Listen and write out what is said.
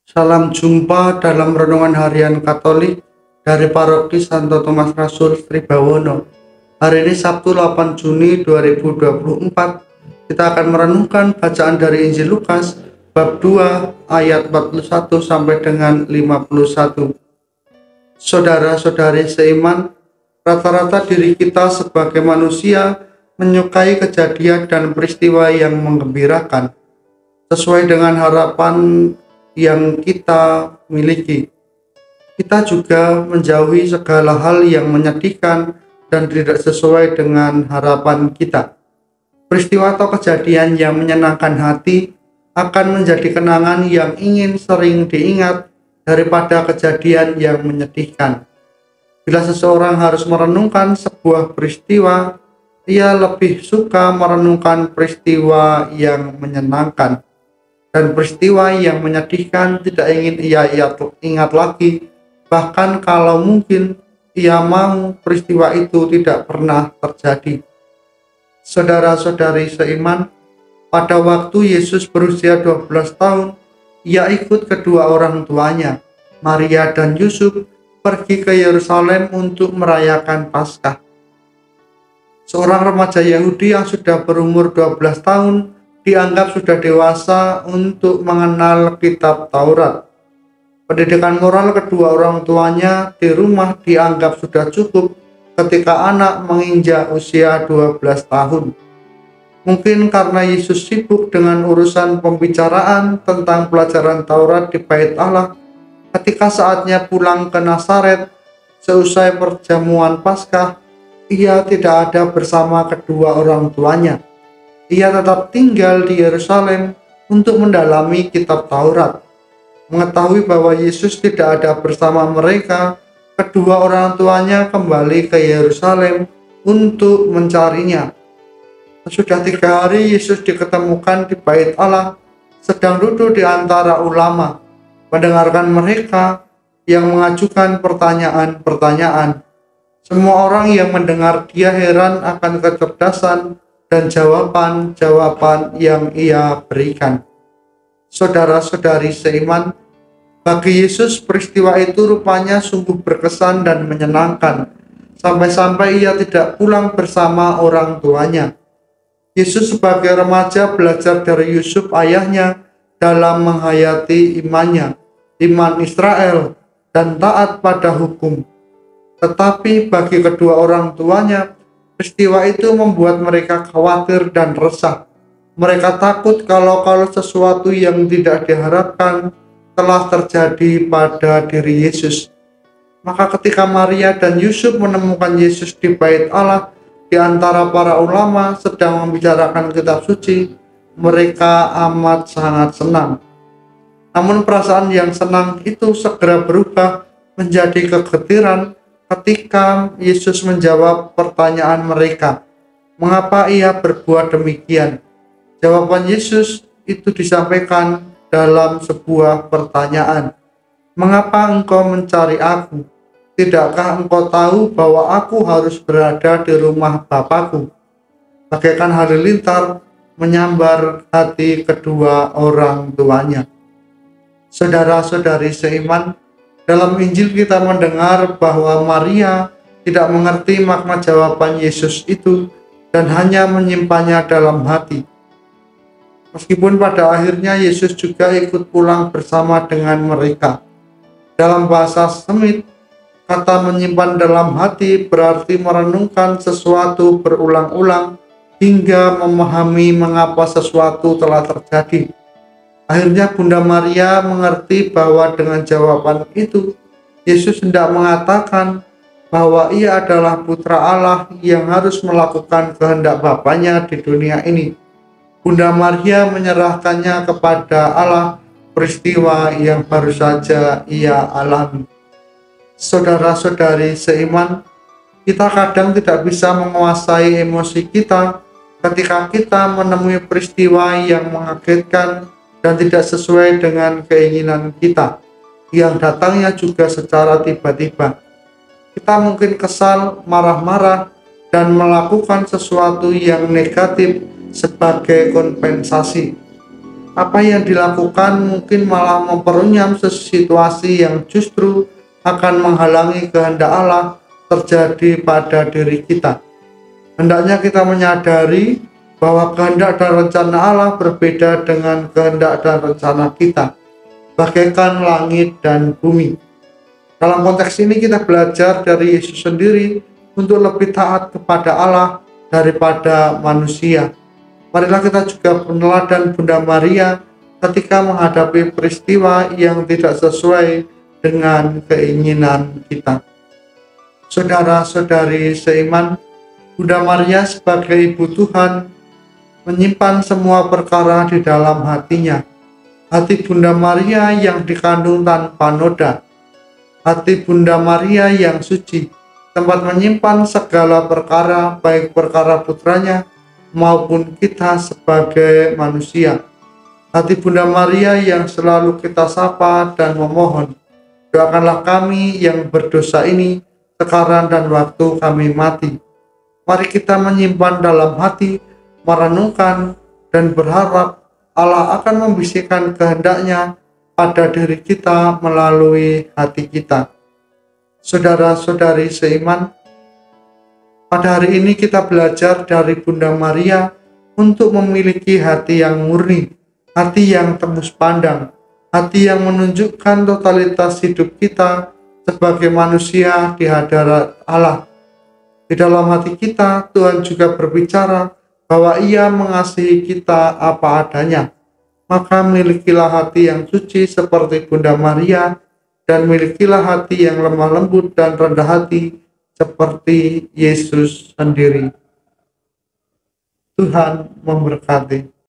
Salam jumpa dalam Renungan Harian Katolik dari Paroki Santo Thomas Rasul Tribawono. Hari ini Sabtu 8 Juni 2024. Kita akan merenungkan bacaan dari Injil Lukas bab 2 ayat 41 sampai dengan 51. Saudara-saudari seiman, rata-rata diri kita sebagai manusia menyukai kejadian dan peristiwa yang menggembirakan sesuai dengan harapan yang kita miliki. Kita juga menjauhi segala hal yang menyedihkan dan tidak sesuai dengan harapan kita. Peristiwa atau kejadian yang menyenangkan hati akan menjadi kenangan yang ingin sering diingat daripada kejadian yang menyedihkan. Bila seseorang harus merenungkan sebuah peristiwa, ia lebih suka merenungkan peristiwa yang menyenangkan. Dan peristiwa yang menyedihkan tidak ingin ia ingat lagi, bahkan kalau mungkin ia mau peristiwa itu tidak pernah terjadi. Saudara-saudari seiman, pada waktu Yesus berusia 12 tahun, ia ikut kedua orang tuanya, Maria dan Yusuf, pergi ke Yerusalem untuk merayakan Paskah. Seorang remaja Yahudi yang sudah berumur 12 tahun dianggap sudah dewasa untuk mengenal kitab Taurat. Pendidikan moral kedua orang tuanya di rumah dianggap sudah cukup ketika anak menginjak usia 12 tahun. Mungkin karena Yesus sibuk dengan urusan pembicaraan tentang pelajaran Taurat di Bait Allah, ketika saatnya pulang ke Nazaret seusai perjamuan Paskah, ia tidak ada bersama kedua orang tuanya. Ia tetap tinggal di Yerusalem untuk mendalami kitab Taurat. Mengetahui bahwa Yesus tidak ada bersama mereka, kedua orang tuanya kembali ke Yerusalem untuk mencarinya. Sudah 3 hari Yesus diketemukan di Bait Allah, sedang duduk di antara ulama, mendengarkan mereka yang mengajukan pertanyaan-pertanyaan. Semua orang yang mendengar dia heran akan kecerdasan dan jawaban-jawaban yang ia berikan. Saudara-saudari seiman, bagi Yesus peristiwa itu rupanya sungguh berkesan dan menyenangkan, sampai-sampai ia tidak pulang bersama orang tuanya. Yesus sebagai remaja belajar dari Yusuf ayahnya dalam menghayati imannya, iman Israel, dan taat pada hukum. Tetapi bagi kedua orang tuanya, peristiwa itu membuat mereka khawatir dan resah. Mereka takut kalau sesuatu yang tidak diharapkan telah terjadi pada diri Yesus. Maka ketika Maria dan Yusuf menemukan Yesus di Bait Allah di antara para ulama sedang membicarakan kitab suci, mereka amat sangat senang. Namun perasaan yang senang itu segera berubah menjadi kegetiran ketika Yesus menjawab pertanyaan mereka, mengapa ia berbuat demikian? Jawaban Yesus itu disampaikan dalam sebuah pertanyaan, mengapa engkau mencari aku? Tidakkah engkau tahu bahwa aku harus berada di rumah Bapakku? Bagaikan halilintar menyambar hati kedua orang tuanya. Saudara-saudari seiman, dalam Injil kita mendengar bahwa Maria tidak mengerti makna jawaban Yesus itu dan hanya menyimpannya dalam hati. Meskipun pada akhirnya Yesus juga ikut pulang bersama dengan mereka. Dalam bahasa Semit, kata menyimpan dalam hati berarti merenungkan sesuatu berulang-ulang hingga memahami mengapa sesuatu telah terjadi. Akhirnya Bunda Maria mengerti bahwa dengan jawaban itu, Yesus hendak mengatakan bahwa ia adalah putra Allah yang harus melakukan kehendak Bapanya di dunia ini. Bunda Maria menyerahkannya kepada Allah, peristiwa yang baru saja ia alami. Saudara-saudari seiman, kita kadang tidak bisa menguasai emosi kita ketika kita menemui peristiwa yang mengagetkan dan tidak sesuai dengan keinginan kita, yang datangnya juga secara tiba-tiba. Kita mungkin kesal, marah-marah, dan melakukan sesuatu yang negatif sebagai kompensasi. Apa yang dilakukan mungkin malah memperunyam situasi yang justru akan menghalangi kehendak Allah terjadi pada diri kita. Hendaknya kita menyadari bahwa kehendak dan rencana Allah berbeda dengan kehendak dan rencana kita, bagaikan langit dan bumi. Dalam konteks ini kita belajar dari Yesus sendiri untuk lebih taat kepada Allah daripada manusia. Marilah kita juga meneladani Bunda Maria ketika menghadapi peristiwa yang tidak sesuai dengan keinginan kita. Saudara-saudari seiman, Bunda Maria sebagai Ibu Tuhan menyimpan semua perkara di dalam hatinya. Hati Bunda Maria yang dikandung tanpa noda. Hati Bunda Maria yang suci, tempat menyimpan segala perkara, baik perkara putranya maupun kita sebagai manusia. Hati Bunda Maria yang selalu kita sapa dan memohon, doakanlah kami yang berdosa ini sekarang dan waktu kami mati. Mari kita menyimpan dalam hati, merenungkan, dan berharap Allah akan membisikkan kehendaknya pada diri kita melalui hati kita. Saudara-saudari seiman, pada hari ini kita belajar dari Bunda Maria untuk memiliki hati yang murni, hati yang tembus pandang, hati yang menunjukkan totalitas hidup kita sebagai manusia di hadarat Allah. Di dalam hati kita, Tuhan juga berbicara bahwa Ia mengasihi kita apa adanya. Maka milikilah hati yang suci seperti Bunda Maria, dan milikilah hati yang lemah lembut dan rendah hati seperti Yesus sendiri. Tuhan memberkati.